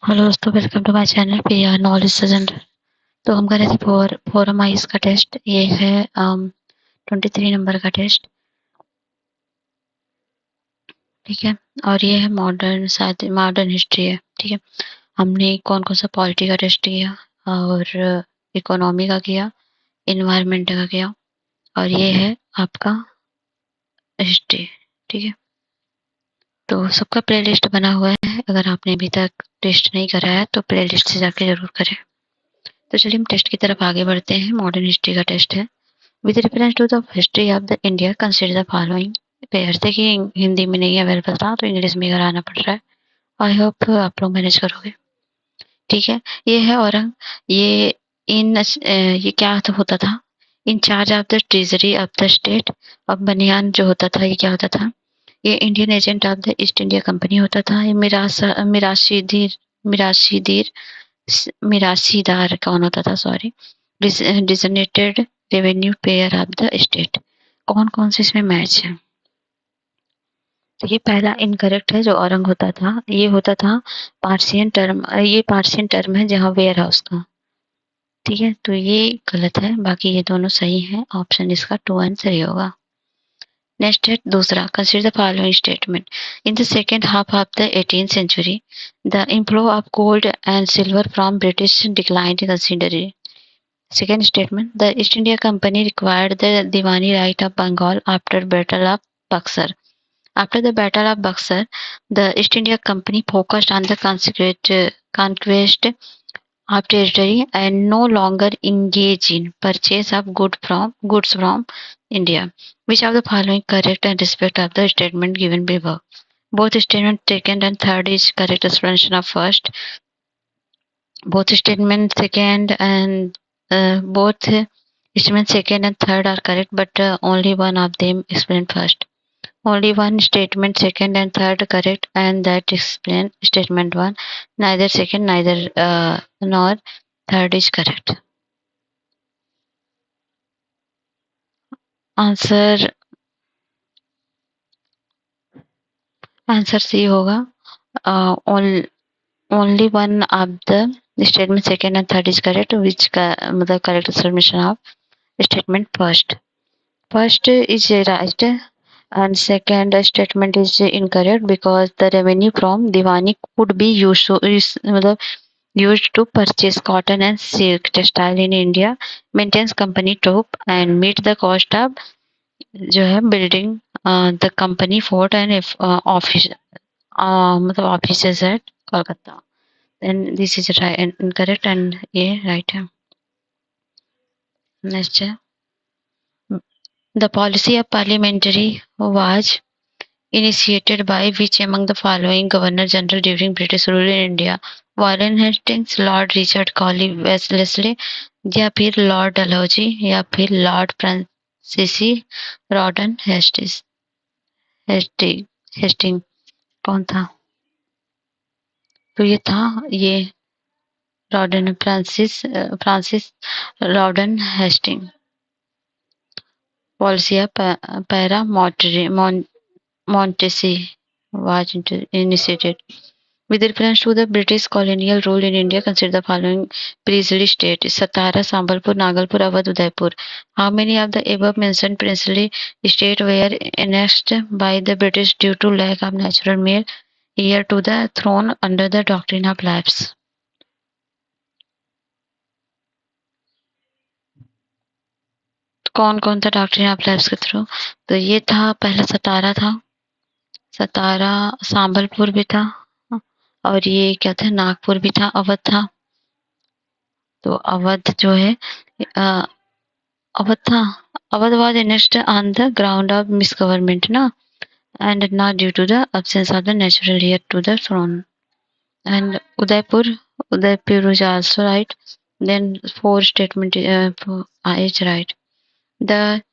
Hello दोस्तों, welcome to my channel PR knowledge centre. तो हम कर रहे थे फोरम आइस का टेस्ट। ये है 23 नंबर का टेस्ट। ठीक है। और ये है मॉडर्न, शायद मॉडर्न हिस्ट्री है। ठीक है। हमने कौन कौन सा पॉलिटी का टेस्ट किया और इकोनॉमी का किया, इन्वायरमेंट का किया, और ये है आपका हिस्ट्री। ठीक है। तो सबका प्लेलिस्ट बना हुआ है। अगर आपने अभी तक टेस्ट नहीं करा है तो प्लेलिस्ट से जाके जरूर करें। तो चलिए हम टेस्ट की तरफ आगे बढ़ते हैं। मॉडर्न हिस्ट्री का टेस्ट है। With reference to the history of the India consider the following. Pair थे कि हिंदी में नहीं अवेलेबल था तो इंग्लिश में कराना पड़ रहा है। आई होप आप लोग मैनेज करोगे। ठीक है। ये है औरंग। ये ये क्या तो होता था, in charge of the treasury of the state. अब बनियान जो होता था ये क्या होता था, ये Indian agent of the East India company होता था। ये मिराशीदीर मिराशीदार कौन होता था, sorry, designated revenue payer of the state. कौन कौन से इसमें मैच है। तो ये पहला इनकरेक्ट है, जो औरंग होता था ये होता था पार्शियन टर्म। ये पार्शियन टर्म है जहाँ वेयर हाउस का। ठीक है, तो ये गलत है, बाकी ये दोनों सही है। ऑप्शन इसका 2 एंड सही होगा। नेक्स्ट है दूसरा, consider the following statement. In the second half of the 18th century the inflow of gold and silver from British declined considerably. Second statement, the East India Company required the Diwani right of Bengal after Battle of Buxar. After the Battle of Buxar, the East India Company focused on the conquest of territory and no longer engaged in purchase of goods from India. Which of the following correct in respect of the statement given below? Both statement second and third is correct explanation of first. Both statement second and both statement second and third are correct, but only one of them explained first. Only one statement second and third correct, and that explain statement one. Neither second, neither nor third is correct. Answer answer C होगा। Only one of the statement second and third is correct, which का मतलब correct submission of statement first. First is right and second statement is incorrect because the revenue from Diwani could be used to purchase cotton and silk textile in India, maintains company top and meet the cost of जो है building the company fort and office मतलब offices at Kolkata. Then this is right and incorrect and ये right है। Next है, the policy of parliamentary was initiated by which among the following Governor General during British rule in India? Warren Hastings, Lord Richard Wellesley, या फिर Lord Dalhousie, या फिर Lord फ्रांसीसी रॉडन Hasting कौन था? तो ये था ये Rawdon Francis Rawdon Hasting. Policy para Montesi was initiated. With reference to the British colonial rule in India, consider the following princely states: Satara, Sambalpur, Nagalpur, Awadh, Udaipur. How many of the above mentioned princely states were annexed by the British due to lack of natural male heir to the throne under the doctrine of lapse? कौन कौन था doctrine of lapse के through? तो ये था, पहला सतारा था, सतारा, संबलपुर भी था, और ये क्या था, नागपुर भी था, अवध था। तो अवध जो है अवध था। Awadh was annexed on the ground of misgovernment ना, and not due to the absence of the natural heir to the throne. And Udaipur is also right. Then four statement is right. The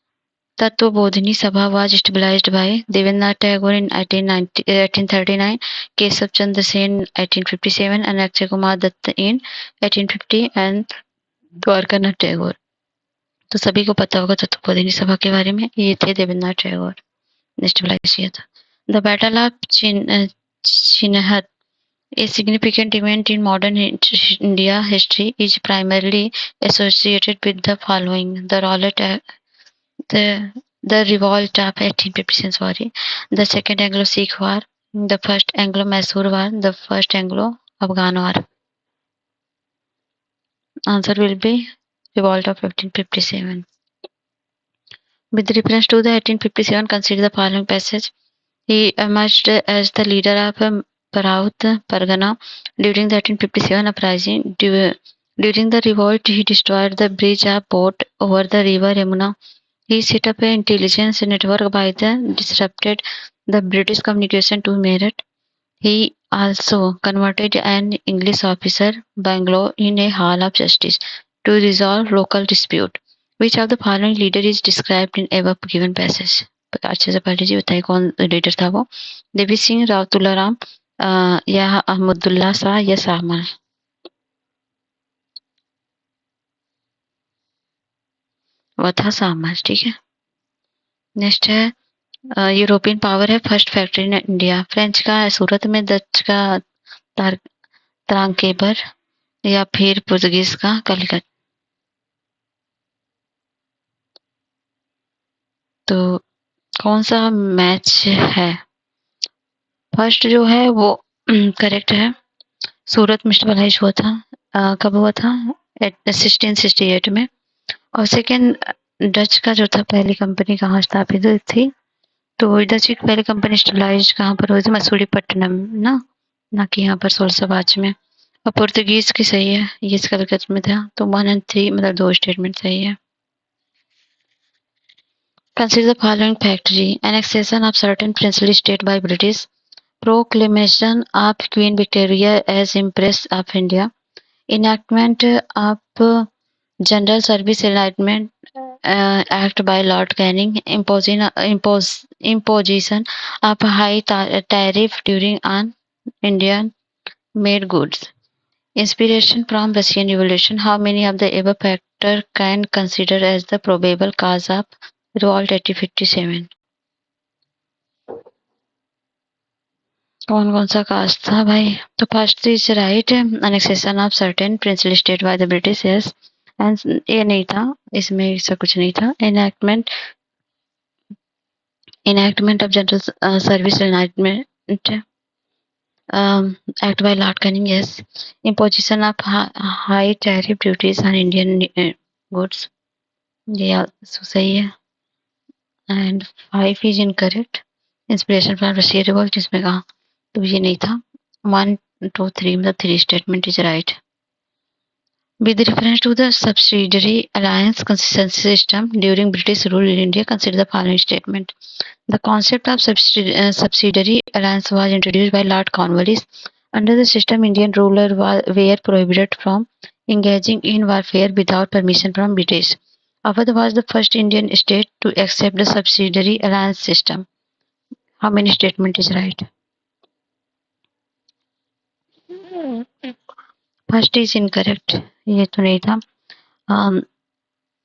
Tattvabodhini Sabha was established by Devendranath Tagore in 1839, Keshav Chandra Sen in 1857, and Akshay Kumar Dutt in 1850, and Dwarkanath Tagore. तो सभी को पता होगा तत्वबोधिनी सभा के बारे में, ये थे देवेंद्रनाथ टैगोर ने स्टेबलाइज किया था। The battle of Chinhat A significant event in modern India history is primarily associated with the following: the the revolt of 1857, sorry, the Second Anglo-Sikh War, the First Anglo-Mysore War, the First Anglo-Afghan War. Answer will be revolt of 1857. With reference to the 1857, consider the following passage. He emerged as the leader of Paraut Pargana during the 1857 uprising. During the revolt, he destroyed the bridge of boat over the river Yamuna. He set up an intelligence network by the disrupted the British communication to Meerut. He also converted an English officer, Bangalore, in a hall of justice to resolve local dispute. Which of the following leader is described in above given passage? अच्छे से पढ़ लीजिए, बताइए कौन leader था वो? देवी सिंह, राव तुलाराम, या अहमदुल्ला शाह या शाहमल? वह था शाहमल, ठीक है। नेक्स्ट है यूरोपियन पावर है first factory in India. French का सूरत में, डच का त्रांकेबर या फिर पुर्तगीज का कलिकत। तो कौन सा मैच है? फर्स्ट जो है वो करेक्ट है। सूरत में स्टेबलाइज हुआ था, कब हुआ था? 1668 में। और सेकेंड डच का जो था, पहली कंपनी कहाँ स्थापित हुई थी? तो डच की पहली कंपनी स्टेबलाइज कहाँ पर हुई थी? मसूलीपट्टनम ना कि यहाँ पर 1605 में। और पुर्तगीज की सही है, ये कलकत्ता में था। तो 1 and 3 मतलब 2 स्टेटमेंट सही है। Consider the following factory: annexation of certain princely state by British, proclamation of Queen Victoria as Empress of India, enactment of General Service Enlightenment Act by Lord Canning, imposition of high tariff during on Indian made goods. Inspiration from Russian Revolution. How many of the above factors can consider as the probable cause of revolt 1857? कौन-कौन सा cast था भाई? तो first is right, annexation of certain princely state by the British, yes. And ये नहीं था, इसमें ऐसा कुछ नहीं था। enactment of general service enlightenment act by Lord Canning, yes. Imposition of high tariff duties on Indian goods, ये also सही है। And 5 is incorrect. Inspiration from Russia revolt, इसमें कहा तो ये नहीं था। 1 2 3 मतलब 3 statement is right. With reference to the subsidiary alliance consistency system during British rule in India, consider the following statement. The concept of subsidiary alliance was introduced by Lord Cornwallis. Under the system, Indian rulers were prohibited from engaging in warfare without permission from British. Awadh was the first Indian state to accept the subsidiary alliance system. How many statement is right? First is incorrect. ये तो नहीं था।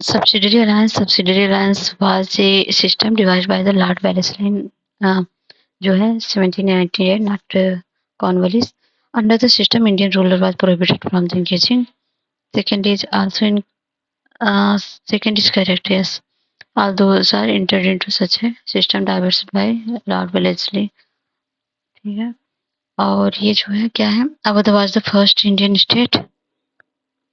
Subsidiary alliance was a system devised by the Lord Wellesley जो है 1798, not Cornwallis. Under the system, Indian ruler was prohibited from engaging. Second is also in second is correct, yes. All those are entered into such a system devised by Lord Wellesley. ठीक है। और ये जो है क्या है? Awadh was the first Indian state.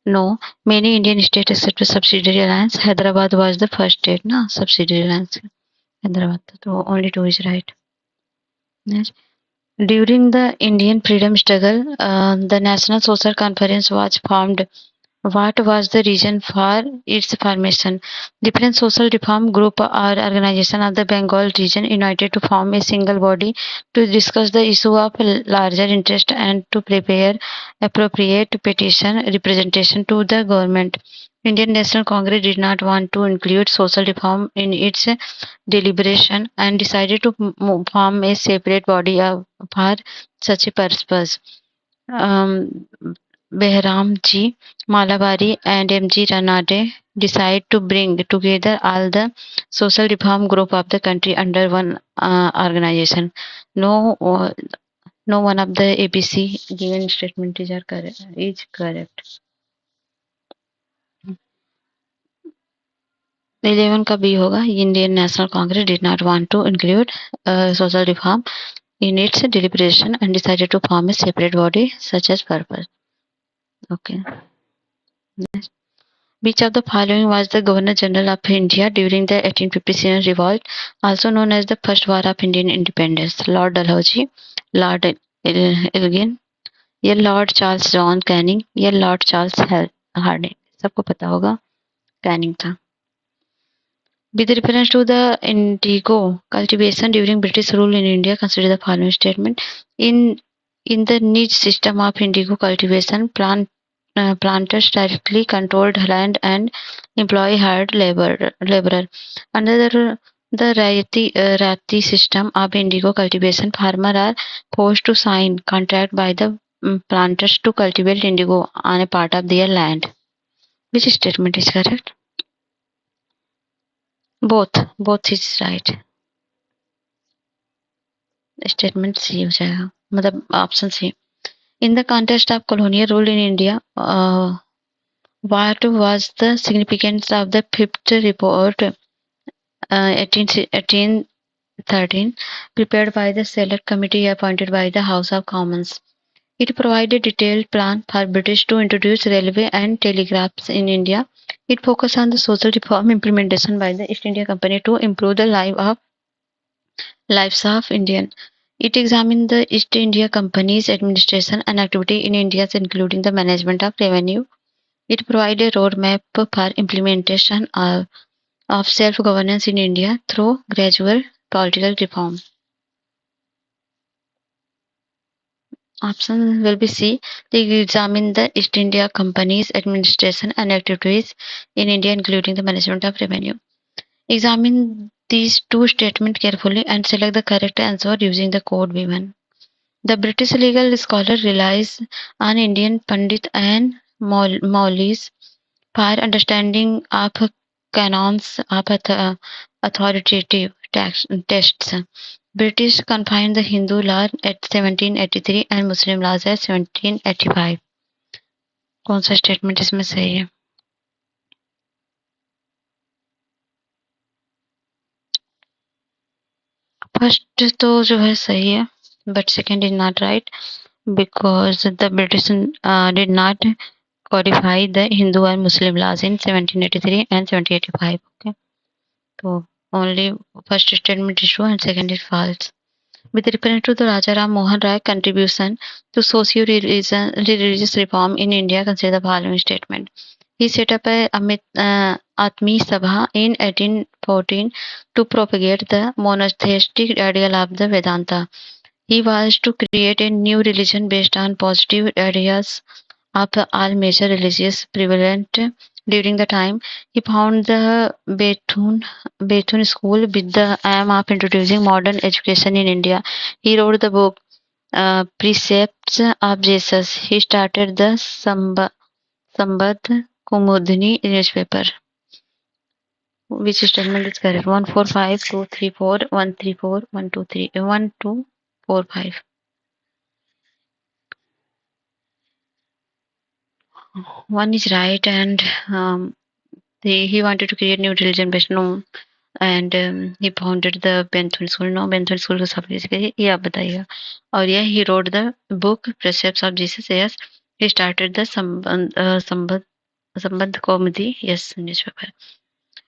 No, many Indian states accept a subsidiary alliance. Hyderabad was the first state, na subsidiary alliance. Hyderabad, so only 2 is right. Yes. During the Indian freedom struggle, the National Social Conference was formed. What was the reason for its formation? Different social reform group or organization of the Bengal region united to form a single body to discuss the issue of larger interest and to prepare appropriate petition representation to the government. Indian National Congress did not want to include social reform in its deliberation and decided to form a separate body for such a purpose. Behram G. Malabari and M. G. Ranade decide to bring together all the social reform group of the country under one organization. No No one of the ABC given statement is correct. 11 का B होगा. Indian National Congress did not want to include social reform in its deliberation and decided to form a separate body such as purpose. Okay. Next. Which of the following was the Governor General of India during the 1857 revolt, also known as the First War of Indian Independence? Lord Dalhousie, Lord Elgin, या Lord Charles John Canning या Lord Charles Hardinge. सबको पता होगा Canning था. With reference to the indigo cultivation during British rule in India, consider the following statement. In the niche system of indigo cultivation, planters directly controlled land and employ hired laborer. Under the Rati system of indigo cultivation, farmers are forced to sign contract by the planters to cultivate indigo on a part of their land. Which statement is correct? Both is right. Statement C हो जाएगा, मतलब option C. In the context of colonial rule in India, what was the significance of the fifth report 1813 prepared by the select committee appointed by the House of Commons? It provided a detailed plan for British to introduce railway and telegraphs in India. It focused on the social reform implementation by the East India Company to improve the lives of Indian. It examined the East India Company's administration and activity in India, including the management of revenue. It provided a roadmap for implementation of self-governance in India through gradual political reform. Option will be C. They examined the East India Company's administration and activities in India, including the management of revenue. Examine these two statements carefully and select the correct answer using the code given. The British legal scholar relies on Indian Pandit and Maulis for understanding of canons of authoritative texts. British confined the Hindu law at 1783 and Muslim laws at 1785. कौन सा statement इसमें सही है? First तो जो है सही है, but second is not right because the British did not codify the Hindu and Muslim laws in 1783 and 1785. Okay, so only first statement is true and second is false. With reference to the Raja Ram Mohan Rai contribution to socio-religious reform in India, consider the following statement. He set up a Atmi Sabha in 1814 to propagate the monotheistic ideal of the Vedanta. He was to create a new religion based on positive ideas of all major religions prevalent during the time. He founded the Bethune School with the aim of introducing modern education in India. He wrote the book Precepts of Jesus. He started the Sambad Kumudini newspaper. Which statement is correct? 1 4 5 2 3 4 1 3 4 1 2 3 1 2 4 5. One is right, and he wanted to create new religion based on, and he founded the Bentham School. No, Bentham School को सब किसी ये आप बताइएगा. और यह he wrote the book Precepts of Jesus. Yes, he started the Sambandh Kaumudi. Yes, newspaper.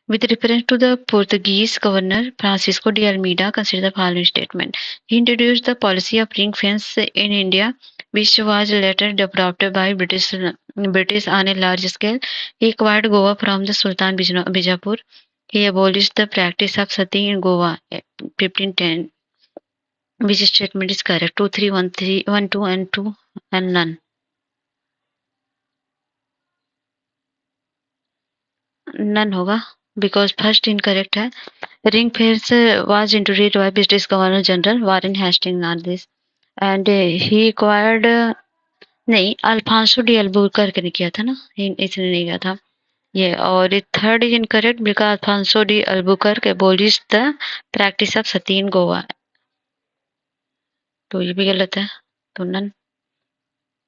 With reference to the Portuguese governor Francisco de Almeida, consider the following statement. He introduced the policy of ring fence in India, which was later adopted by British on a large scale. He acquired Goa from the Sultan Bijapur. He abolished the practice of sati in Goa, 1510. Which statement is correct? 2, 3, 1, 3, 1, 2, and 2, and none. None होगा because first incorrect है. Ring fence was introduced by British Governor General Warren Hastings, not this. And he acquired नहीं, Alphonso de Albuquerque ने किया था ना, इसने नहीं किया था ये. और third is incorrect because Alfonso de Albuquerque abolished the practice of sati in Goa. तो ये भी गलत है. तो none.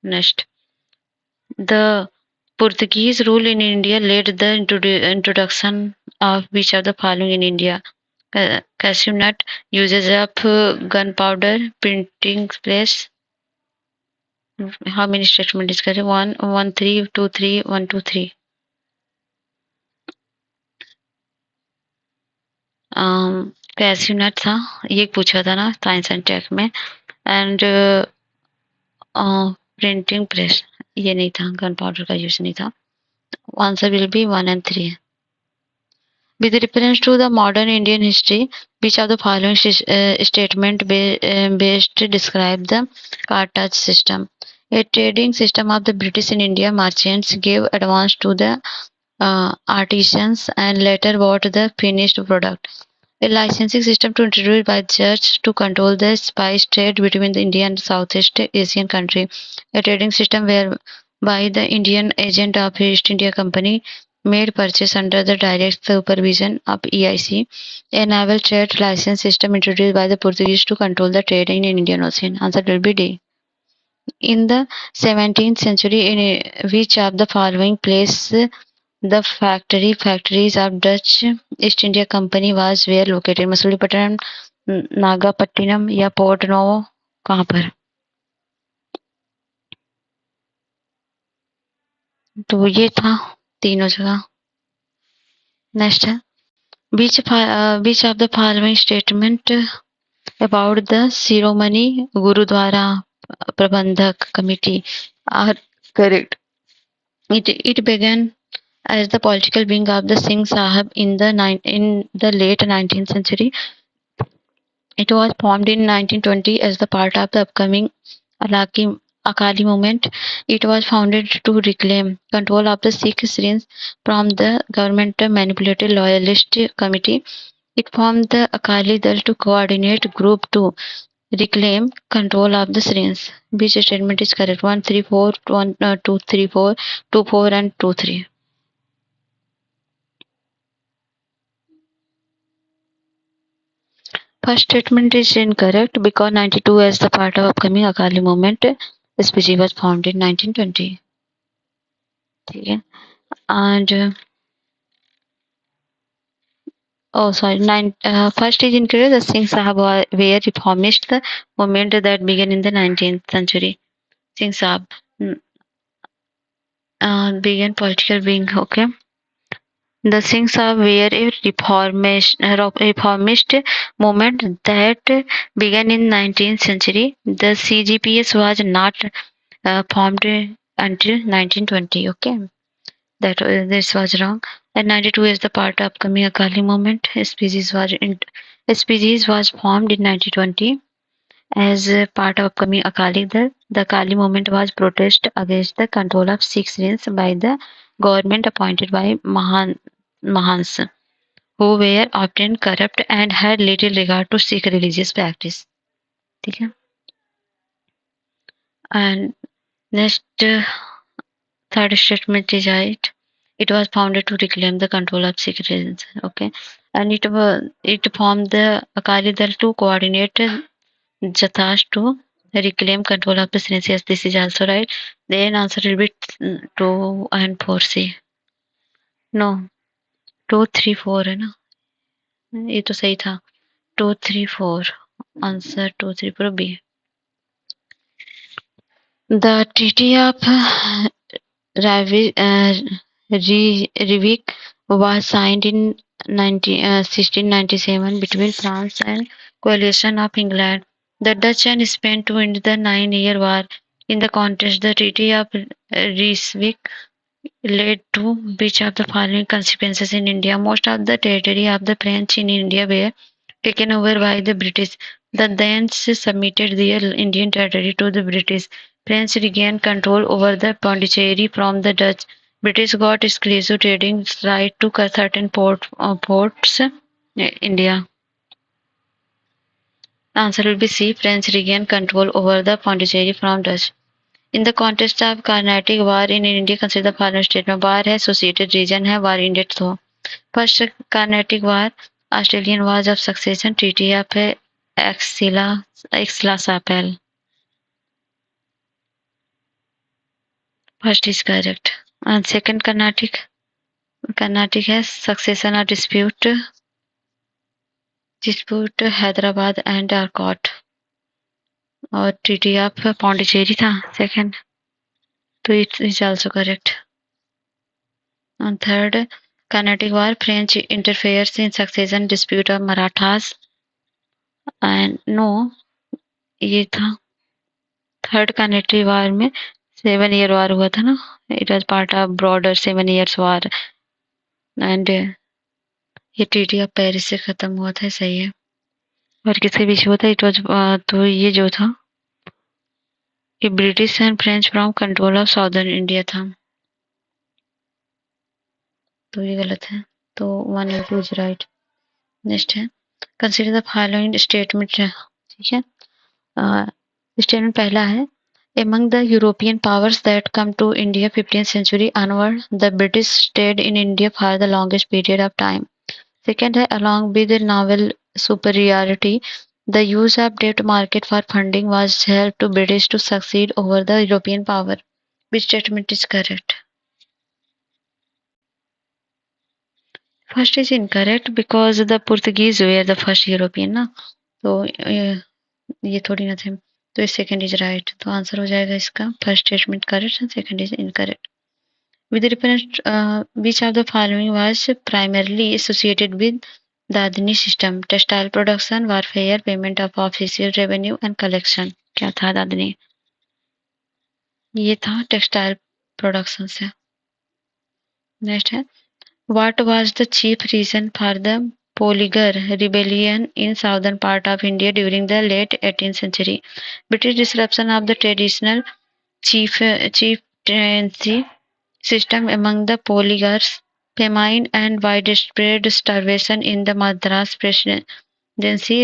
Next, the Portuguese rule in India led the introduction of which of the following in India? Cashew nut, uses of gunpowder, printing press. How many statement is correct? 1, 1, 3, 2, 3, 1, 2, 3. Cashew नट था, ये पूछा था ना साइंस एंड टेक में. And printing press ये नहीं था, gun powder का यूज नहीं था. Answer will be 1 and 3. With reference to the modern Indian history, which of the following statement based describe the cartage system? A trading system of the British in India. Merchants gave advance to the artisans and later bought the finished product. A licensing system to introduced by church to control the spice trade between the India and Southeast Asian country. A trading system whereby the Indian agent of East India Company made purchase under the direct supervision of EIC. A naval trade license system introduced by the Portuguese to control the trade in Indian Ocean. Answer will be D. In the 17th century, in which of the following place the factories of Dutch East India Company was where located? Masulipatnam, Nagapattinam या port novo, कहाँ पर? तो ये था तीनों जगह. Next है which of the following statement about the Shiromani Gurudwara Prabandhak Committee are correct? It began as the political wing of the Singh Sahab in the late 19th century. It was formed in 1920 as the part of the upcoming Akali movement. It was founded to reclaim control of the Sikh Syrians from the government-manipulated loyalist committee. It formed the Akali Dal to coordinate group to reclaim control of the Syrians. Which statement is correct? 1, 3, 4, 1, 2, 3, 4, 2, 4 and 2, 3. First statement is incorrect because 92 as the part of upcoming Akali movement, SPG was founded in 1920. Okay. And first is incorrect. The Singh Sahab were reformist movement that began in the 19th century. Singh Sahab began political wing. Okay. The Singhs were a reformist movement that began in 19th century. The CGPS was not formed until 1920. Okay, this was wrong. And 92 is the part of upcoming Akali movement. SPGs was formed in 1920 as part of upcoming Akali Dal. The Akali movement was protest against the control of Sikh Syrians by the government appointed by Mahans, who were often corrupt and had little regard to Sikh religious practice. ठीक है. And next, third statement is right. It was founded to reclaim the control of Sikh religions. Okay, and it formed the Akali Dal to coordinate Jathas to reclaim control of the Syrians. Yes, this is also right. Then answer will be 2 and 4C. No, 2, 3, 4 है ना. ये तो सही था. 2, 3, 4. Answer 2, 3, 4 B. The Treaty of Rivik was signed in 1697 between France and coalition of England. The Dutch and Spain to end the 9-year war. In the contest, the Treaty of Ryswick led to which of the following consequences in India? Most of the territory of the French in India were taken over by the British. The Danes submitted their Indian territory to the British. French regained control over the Pondicherry from the Dutch. British got exclusive trading right to certain ports India. Answer will be C. French regained control over the Pondicherry from Dutch. In the context of Carnatic War in India, consider the following statement. War है, associated region है, war ended तो. First Carnatic War, Australian Wars of Succession, Treaty of Aix-la-Chapelle. First is correct and second Carnatic है succession और dispute Hyderabad and Arcot और treaty of Pondicherry था second, तो it is also correct. And third, Carnatic War, French interferes in succession dispute of Marathas. And no, ये था third Carnatic वार में 7 year वार हुआ था ना, it was part of broader 7 years war and ये ट्रीटी ऑफ पेरिस से खत्म हुआ था, सही है। और किसके बीच हुआ था? इट वाज तो ये जो था ये British and French from control of southern India था, तो ये गलत है, तो 1 and 2 इज राइट। नेक्स्ट है कंसीडर द फॉलोइंग स्टेटमेंट, ठीक है। स्टेटमेंट पहला है among the European powers that come to India 15th century onward, the British stayed in India for the longest period of time. Second है along with the naval superiority, the use of debt market for funding was helped to British to succeed over the European power. Which statement is correct? First is incorrect because the Portuguese were the first European ना, तो ये थोड़ी ना थे, तो second is right, तो answer हो जाएगा इसका first statement correct and second is incorrect. With reference, which of the following was primarily associated with the Adani system? Textile production, warfare, payment of official revenue and collection. क्या था दादनी? ये था textile production से। Next है What was the chief reason for the Polygar rebellion in southern part of India during the late 18th century? British disruption of the traditional chieftaincy system among the Polygars, famine and widespread starvation in the Madras Presidency,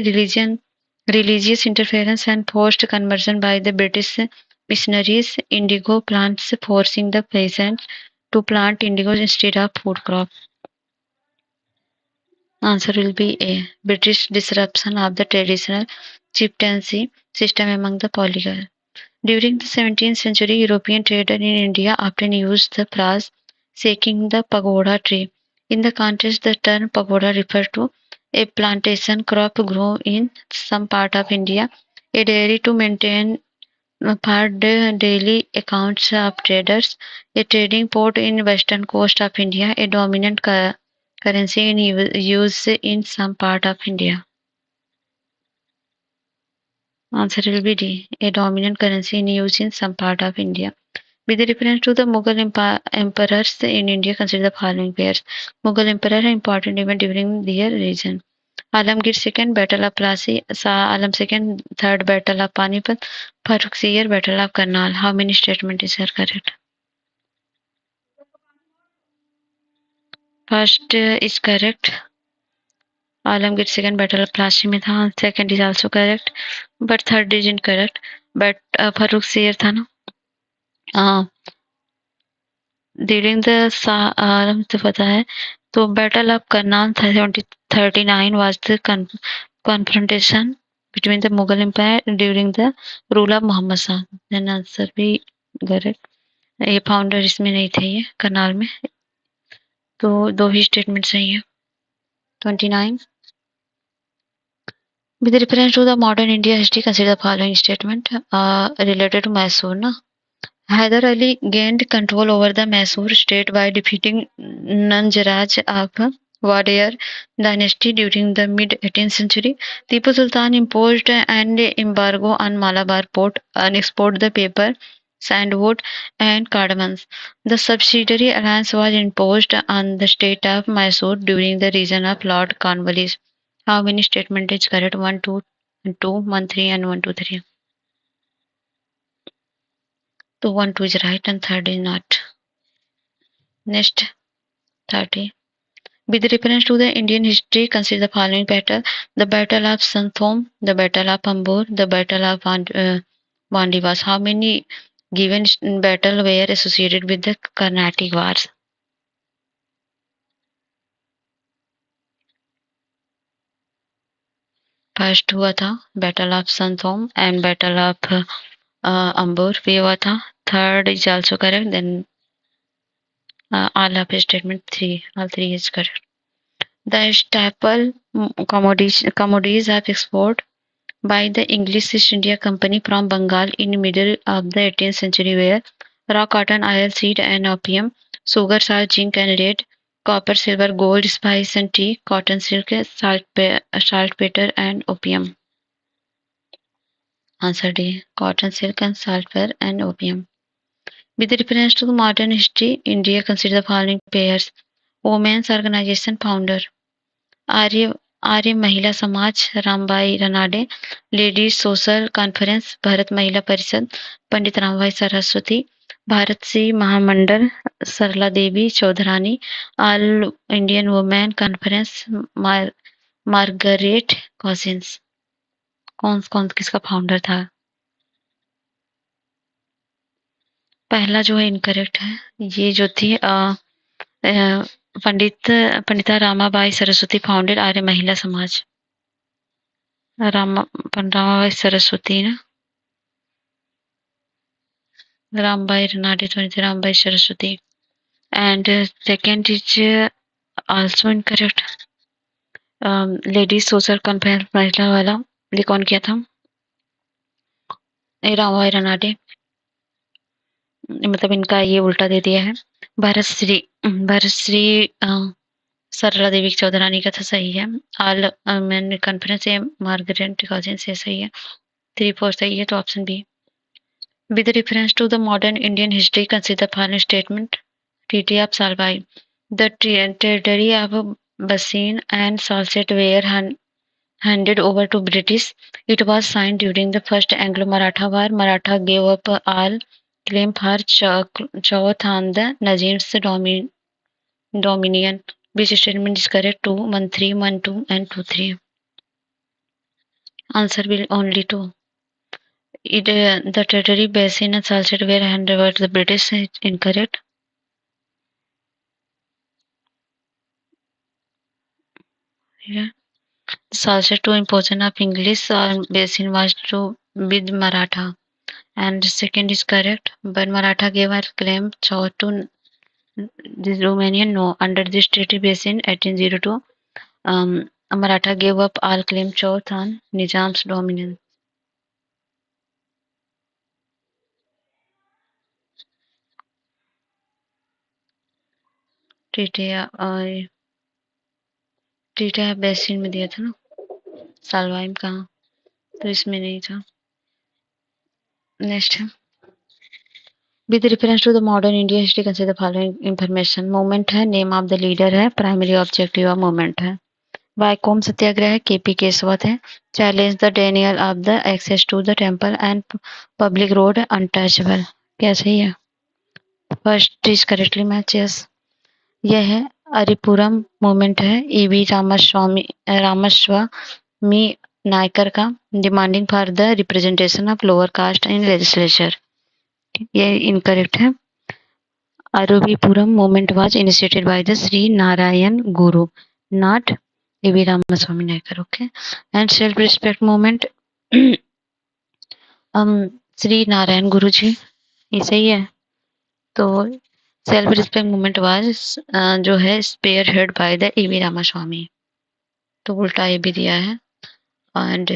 religious interference and forced conversion by the British missionaries, indigo plants forcing the peasants to plant indigo instead of food crop. Answer will be A. British disruption of the traditional chieftaincy system among the Polygars. During the 17th century, European traders in India often used the phrase shaking the pagoda tree. In the context, the term pagoda refers to a plantation crop grown in some part of India, a dairy to maintain for the daily accounts of traders, a trading port in western coast of India, a dominant currency in use in some part of India. Answer will be D. A dominant currency in use in some part of India. With reference to the Mughal emperors in India, consider the following pairs. Mughal emperor are important event during their region. Alamgir second, Battle of Plassey. Shah Alam second, third, Battle of Panipat. Farrukhsiyar, Battle of Karnal. How many statements is correct? First is correct. Alamgir second, Battle of Plassey में था. Second is also correct, but third is incorrect. But Farrukhsiyar था ना. During the आलम से पता है, तो battle of Karnal 1739 was the confrontation between the Mughal empire during the rule of Mohammad Shah. Then answer भी correct, ये फाउंडर इसमें नहीं थे ये करनाल में, तो दो ही स्टेटमेंट सही है। 29 with reference to the modern India history, consider the following statement related to Mysore ना। Hyder Ali gained control over the Mysore state by defeating Nanjaraj of Wadiyar dynasty during the mid-18th century. Tipu Sultan imposed an embargo on Malabar port and exported the paper, sandalwood, and cardamoms. The subsidiary alliance was imposed on the state of Mysore during the reign of Lord Cornwallis. How many statements is correct? 1, 2, 2, 1, 3, and 1, 2, 3. So 1, 2 is right and third is not. Next, 30. With reference to the Indian history, consider the following battle: the Battle of Santhom, the Battle of Ambur, the Battle of Vandivas. How many given battle were associated with the Carnatic Wars? First हुआ था battle of Santhome and battle of Ambur भी हुआ था। third is also correct. Then all of statement three, all three is correct. The staple commodities of export by the English East India Company from Bengal in middle of the 18th century were raw cotton, oil, seed and opium, sugar, salt, zinc and lead, copper, silver, gold, spice and tea, cotton, silk, saltpeter and opium. Answer D. Cotton, silk and saltpeter and opium. With reference to the modern history, India considers the following pairs. Women's Organization founder Arya Arya Mahila Samaj Ramabai Ranade, ladies social conference Bharat Mahila Parishad Pandit Ramabai Saraswati, Bharat Shri Mahamandal Sarala Devi Chaudhurani, all Indian women conference Margaret Cousins. कौन कौन किसका founder था? पहला जो है incorrect है, ये जो थी पंडिता रामाबाई सरस्वती फाउंडेड आर्य महिला समाज। रामाबाई सरस्वती ना, Rambai Renati 23 Rambai Saraswati. And second is also incorrect. Ladies social conference महिला वाला ये कौन किया था? रामबाई रनाडे। मतलब इनका ये उल्टा दे दिया है। भारत श्री सरला देवी चौधरानी का था सही है। ऑल मैन कॉन्फ्रेंस है मार्गरेट कॉसिन से सही है। 3-4 सही है तो option B. With reference to the modern Indian history, consider the following statement. Treaty of Salbai. The territory of Bassein and Salsette were handed over to British. It was signed during the First Anglo-Maratha War. Maratha gave up all claim for Chauth on the Nazim's dominion. Which statement is correct? 2, 1, 3, 1, 2 and 2, 3. Answer will only 2. The territory Bassein and Salsette were handed over to the British. Incorrect. Yeah. Salsette to imposition of English Bassein was to with Maratha. And second is correct. But Maratha gave a claim to this Romanian no. Under this treaty Bassein 1802, Maratha gave up all claim to on Nizam's dominance. Treaty basin में दिया था ना, सालवाइम कहाँ, तो इसमें नहीं था। Next है with reference to the modern India history consider the following information. Movement है, नेम ऑफ द लीडर है, प्राइमरी ऑब्जेक्टिव ऑफ मूवमेंट है। वाइकोम सत्याग्रह है, केपी केशवत है। Challenge the denial of the access to the temple and public road untouchable. क्या सही है? First is correctly match yes. यह है अरिपुरम मूवमेंट है, ईवी रामस्वामी नायकर का, demanding for the representation of lower cast in legislature. ये इनकरेक्ट है। Aruvippuram movement was initiated by the Shri Narayana Guru, not EV Ramaswamy Naicker. Okay. And self respect movement Shri Narayana Guru ji, ये सही है। तो सेल्फ रिस्पेक्ट मूवमेंट वाज जो है spearhead by the EV Ramaswamy. तो उल्टा ये भी दिया है। And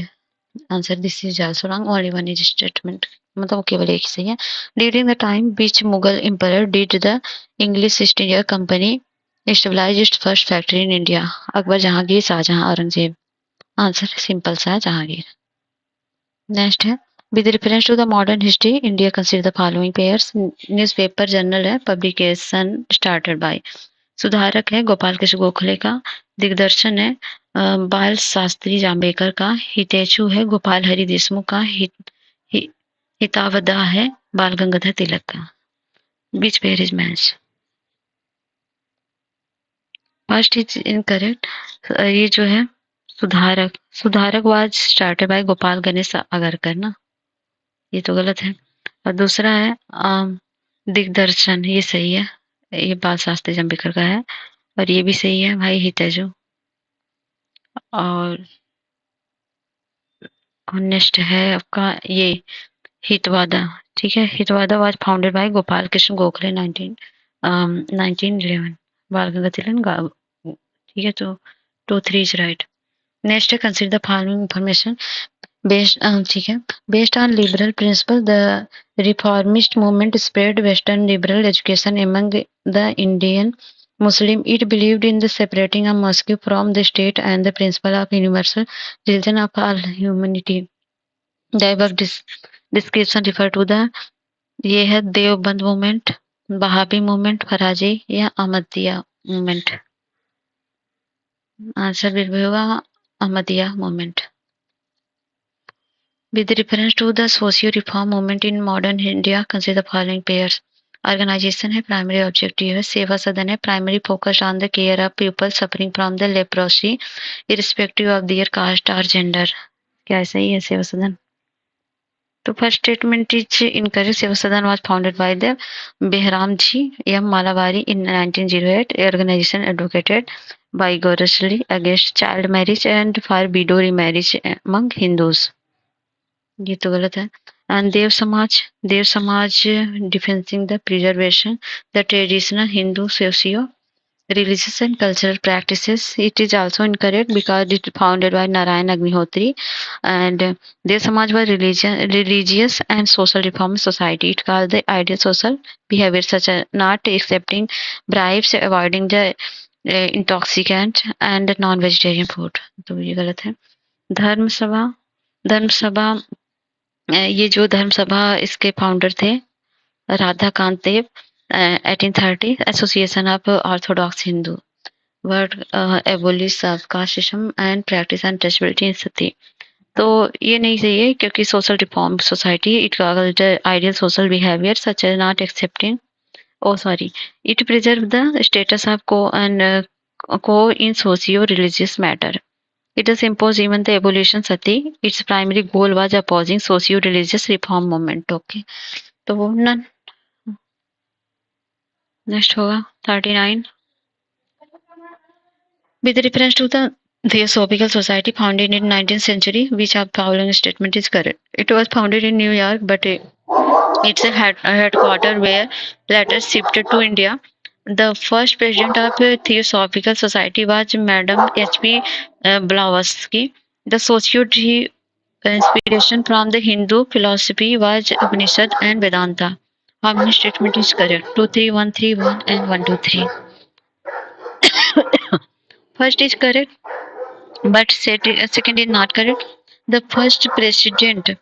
answer this is also wrong, only one is statement, मतलब केवल एक ही सही है। During the time which Mughal empire did the English East India company establish its first factory in India? Akbar, Jahangir, Shahjahan, Aurangzeb. Answer simple सा है, जहांगीर। नेक्स्ट है with reference to the modern history India consider the following pairs. Newspaper journal है, publication started by. सुधारक है गोपाल कृष्ण गोखले का। दिग्दर्शन है बाल शास्त्री जाम्बेकर का। हितेशु है गोपाल हरि देशमुख का। हितावदा है बाल गंगाधर तिलक का। Which pair is match. First is incorrect. ये जो है Sudharak was started by Gopal Ganesh Agarkar ना, ये तो गलत है। और दूसरा है दिग्दर्शन, ये सही है, ये बाल शास्त्री जाम्बेकर का है। और ये भी सही है भाई, हितेशु। और नेक्स्ट है आपका ये हितवादा, ठीक है। Hitavada was founded by Gopal Krishna Gokhale 1911। Bal Gangadhar Tilak. ठीक है, तो 2 3 इज राइट। नेक्स्ट है consider the following information based, ठीक है। Based on liberal principle the reformist movement spread western liberal education among the Indian Muslim. It believed in the separating of mosque from the state and the principle of universal religion of all humanity. The above description refer to the ये है Deoband movement, Wahabi movement, फराजी या Ahmadiyya movement. Answer बिल्कुल होगा Ahmadiyya movement. With reference to the socio-reform movement in modern India, consider the following pairs. Organization है, primary objective है, सेवा सदन है, primary focused on the care of people suffering from the leprosy, irrespective of their caste or gender. क्या सही है सेवा सदन? तो फर्स्ट स्टेटमेंट इज इनकरेक्ट। सेवा सदन was founded by the Behramji M. Malawari in 1908. Organization advocated vigorously against child marriage and for widow remarriage among Hindus. ये तो गलत है। एंड देव समाज defencing the preservation the traditional Hindu socio religious and cultural practices. It is also incorrect because it is founded by Narayan Agnihotri, and their Samaj was religious and social reform society. It called the ideal social behavior such as not accepting bribes, avoiding the intoxicant and non-vegetarian food. तो ये गलत है। धर्म सभा धर्म सभा ये जो धर्म सभा इसके फाउंडर थे Radhakant Deb 1830 association of orthodox Hindu word abolish of casteism and practice and touchability in sati. तो ये नहीं सही है क्योंकि social reform society it called ideal social behaviour such as not accepting it preserved the status of co in socio-religious matter. It does impose even the abolition sati. Its primary goal was opposing socio-religious reform movement. Okay, तो वो none. Next होगा 39 with reference to the Theosophical Society founded in 19th century, which of following statement is correct? It was founded in New York, but its headquarters were later shifted to India. The first president of Theosophical Society was Madam H.P. Blavatsky. The socio inspiration from the Hindu philosophy was Upanishad and Vedanta. How many statement is correct? 2 3 1 3 1 and 1 2 3. First is correct, but second is not correct. The first president of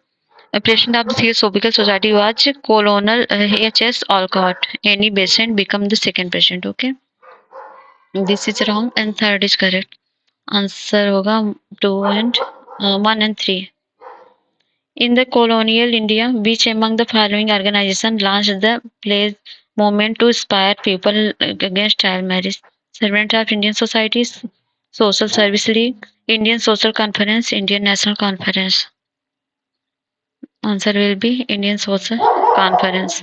the Theosophical Society was Colonel H.S. Olcott. Any Besant become the second president. Okay, this is wrong and third is correct. Answer होगा 2 and 1 and 3. In the colonial India, which among the following organizations launched the pledge movement to inspire people against child marriage? Servant of Indian Societies, Social Service League, Indian Social Conference, Indian National Conference. Answer will be Indian Social Conference.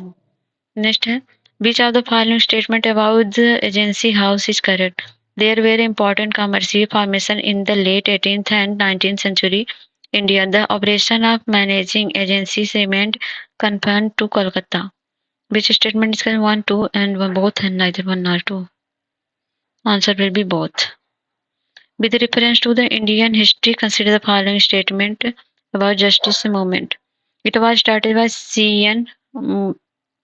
Next है, which of the following statement about the agency house is correct? There were important commercial formation in the late 18th and 19th century India. The operation of managing agencies remained confined to Kolkata. Which statement is correct? 1, 2 and 1 both and neither 1 nor 2. Answer will be both. With reference to the Indian history, consider the following statement about justice movement. It was started by C.N.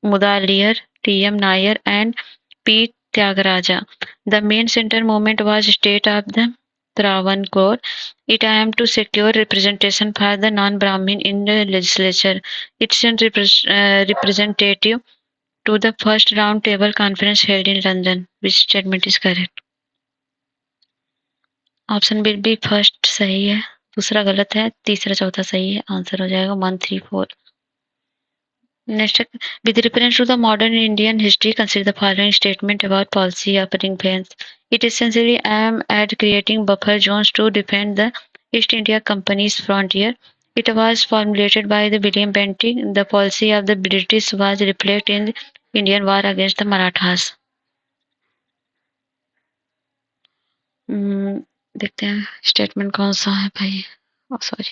Mudaliar, T.M. Nair and P. Tyagaraja. The main center movement was state of the Travancore. It aimed to secure representation for the non-Brahmin in the legislature. It sent representative to the first round table conference held in London. Which statement is correct? Option B भी first सही है, दूसरा गलत है, तीसरा चौथा सही है। आंसर हो जाएगा 1 3 4. Next, with reference to the modern Indian history, consider the following statement about policy of ring fence. It essentially aimed at creating buffer zones to defend the East India Company's frontier. It was formulated by the William Bentinck. The policy of the British was reflected in the Indian War against the Marathas. देखते हैं statement कौन सा है भाई। Sorry,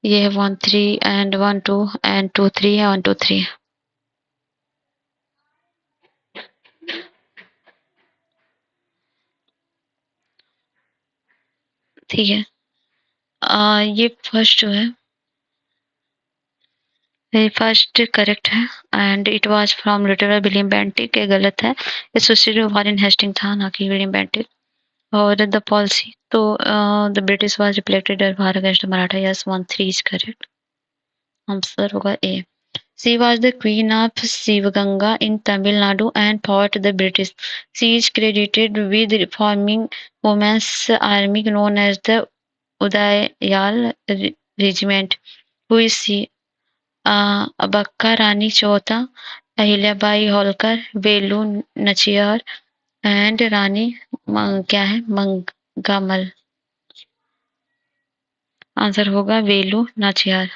ये है 1 3 and 1 2 and 2 3 है 1 2 3। ठीक है। ये फर्स्ट जो है, ये फर्स्ट करेक्ट है and it was from literal William Bentinck. ये गलत है, एसोसिएटेड वॉरेन हेस्टिंग था ना कि विलियम बेंटिक। और द पॉलिसी तो the British was reflected at war against Maratha. Yes 1 3 is correct, answer होगा ए। She was the queen of Sivaganga in Tamil Nadu and fought the British. She is credited with reforming women's army known as the Udayal Regiment. Who is she? बक्का रानी चौथा, अहिल्याबाई होलकर, वेलू Nachiyar and रानी क्या है मंगामल। Answer होगा Velu Nachiyar.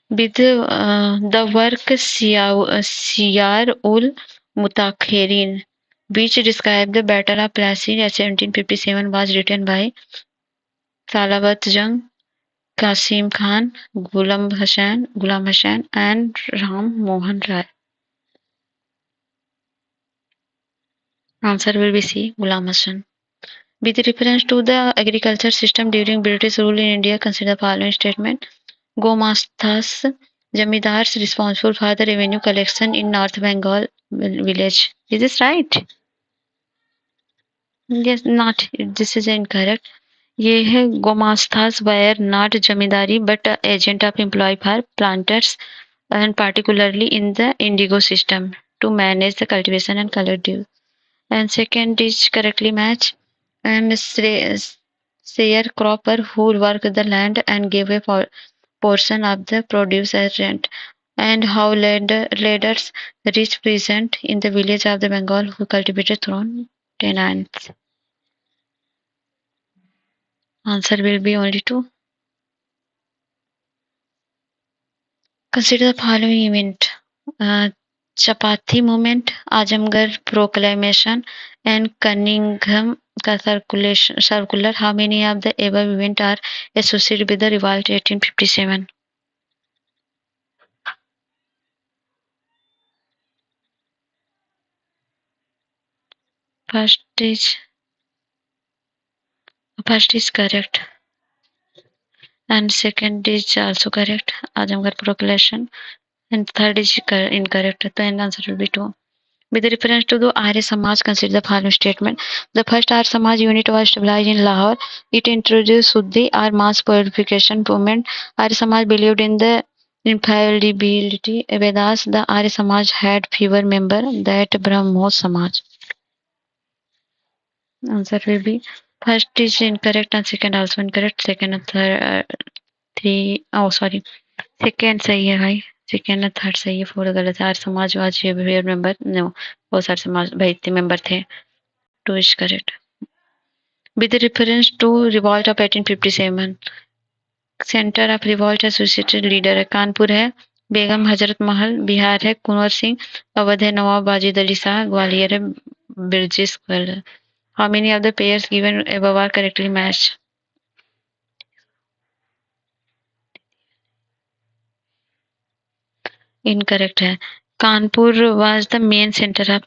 With the work Siyar-ul-Mutakhirin, which described the Battle of Plassey at 1757, was written by Salawat Jung, Qasim Khan, Ghulam Hussain, and Ram Mohan Rai. Answer will be C. Ghulam Hussain. With reference to the agriculture system during British rule in India, consider the following statement. Gomasthas Jamidars responsible for the revenue collection in North Bengal village. Is this right? Yes, not. This is incorrect. ये है Gomasthas were not jamidari but agent of employee for planters and particularly in the indigo system to manage the cultivation and color due. And second is correctly match. Sharecropper who worked the land and gave a portion of the produce as rent. And how ladders reached peasant in the village of the Bengal who cultivated through tenants. Answer will be only two. Consider the following event. Chapati movement, Azamgarh proclamation, and Cunningham circular. How many of the above events are associated with the revolt 1857? First is correct, and second is also correct. Azamgarh proclamation, and third is incorrect. The answer will be two. With reference to the Arya Samaj, consider the following statement. The first Arya Samaj unit was established in Lahore. It introduced Suddhi or mass purification movement. Arya Samaj believed in the infallibility Vedas. The Arya Samaj had fewer members than Brahmo Samaj. Answer will be first is incorrect and second also incorrect. Second and third, three. Oh, sorry. Second सही है भाई. Second और third सही है, fourth गलत है। Arya Samaj was favour member, no वो सारे समाज भाई मेंबर थे। Two is correct. With reference to revolt of 1857, centre of revolt associated leader है कानपुर है, बेगम हजरत महल बिहार है, कुंवर सिंह, अवध है, नवाब वाजिद अली शाह ग्वालियर है, ब्रिजेश कलर। How many of the pairs given above are correctly match? Incorrect है। Kanpur was the main centre of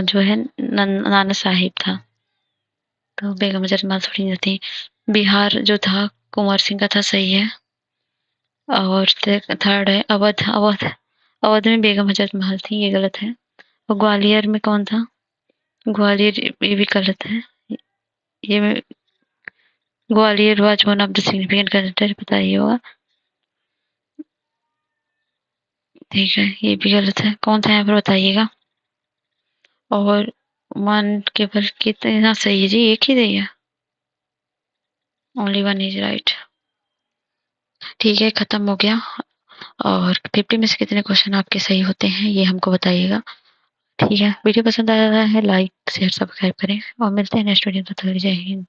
जो है नाना साहिब था, तो बेगम हजरत महल थोड़ी नहीं थी। बिहार जो था कुंवर सिंह का था, सही है। और थर्ड है अवध। अवध में बेगम हजरत महल थी, ये गलत है। और ग्वालियर में कौन था? ग्वालियर ये भी गलत है। ये Gwalior was one of the significant character, पता ही होगा। ठीक है, ये भी गलत है। कौन था यहाँ पर बताइएगा। और वन केवल कितना सही है जी? एक ही सही है, ओनली वन इज राइट। ठीक है, खत्म हो गया। और 50 में से कितने क्वेश्चन आपके सही होते हैं ये हमको बताइएगा। ठीक है, वीडियो पसंद आया है लाइक शेयर सब्सक्राइब करें और मिलते हैं नेक्स्ट वीडियो में। तब तक जय हिंद।